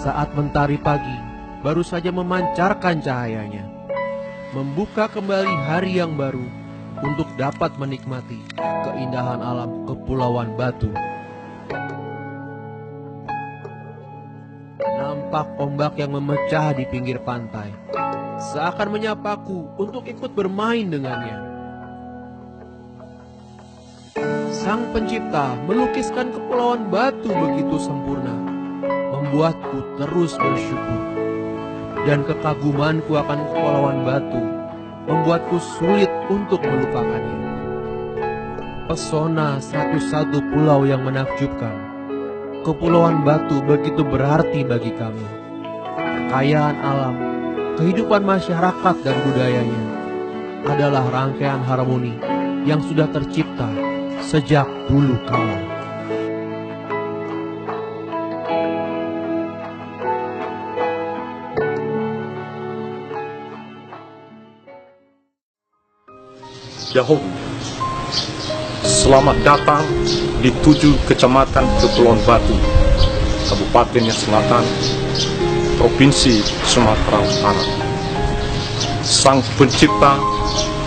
saat mentari pagi baru saja memancarkan cahayanya, membuka kembali hari yang baru untuk dapat menikmati keindahan alam Kepulauan Batu. Nampak ombak yang memecah di pinggir pantai, seakan menyapaku untuk ikut bermain dengannya. Sang Pencipta melukiskan Kepulauan Batu begitu sempurna, membuatku terus bersyukur. Dan kekagumanku akan Kepulauan Batu membuatku sulit untuk melupakannya. Pesona 101 pulau yang menakjubkan, Kepulauan Batu begitu berarti bagi kami. Kekayaan alam, kehidupan masyarakat dan budayanya adalah rangkaian harmoni yang sudah tercipta sejak dulu kala. Yahoo, selamat datang di 7 kecamatan Kepulauan Batu, Kabupaten Selatan, Provinsi Sumatera Utara. Sang Pencipta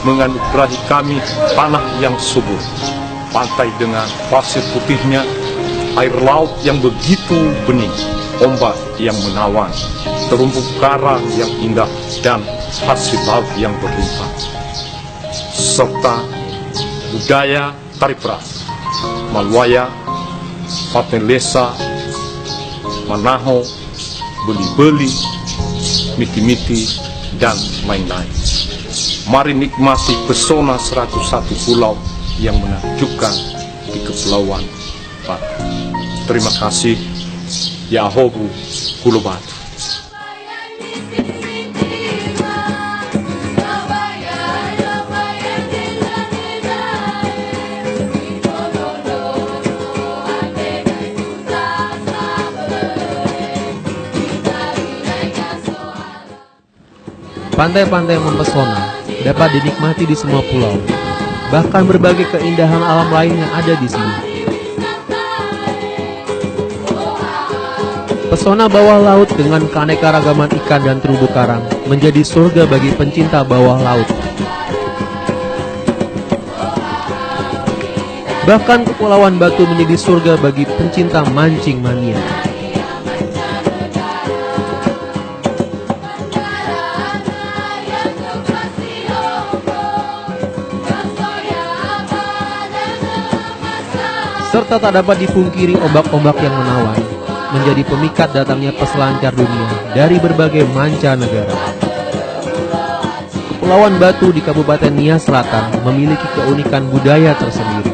menganugerahi kami tanah yang subur, pantai dengan pasir putihnya, air laut yang begitu bening, ombak yang menawan, terumbu karang yang indah, dan hasil laut yang berlimpah, serta budaya tari peras, malwaya, patelesa, manaho, beli-beli, miti-miti, dan lain-lain. Mari nikmati pesona 101 pulau yang menakjubkan di Kepulauan Batu. Terima kasih. Yahoo, Pulau Batu. Pantai-pantai yang mempesona dapat dinikmati di semua pulau, bahkan berbagai keindahan alam lain yang ada di sini. Pesona bawah laut dengan keanekaragaman ikan dan terumbu karang menjadi surga bagi pencinta bawah laut. Bahkan Kepulauan Batu menjadi surga bagi pencinta mancing mania. Serta tak dapat dipungkiri ombak-ombak yang menawan menjadi pemikat datangnya peselancar dunia dari berbagai mancanegara. Kepulauan Batu di Kabupaten Nias Selatan memiliki keunikan budaya tersendiri.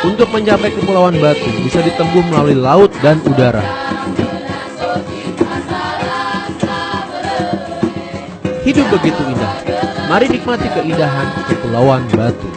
Untuk mencapai Kepulauan Batu bisa ditempuh melalui laut dan udara. Hidup begitu indah. Mari nikmati keindahan Kepulauan Batu.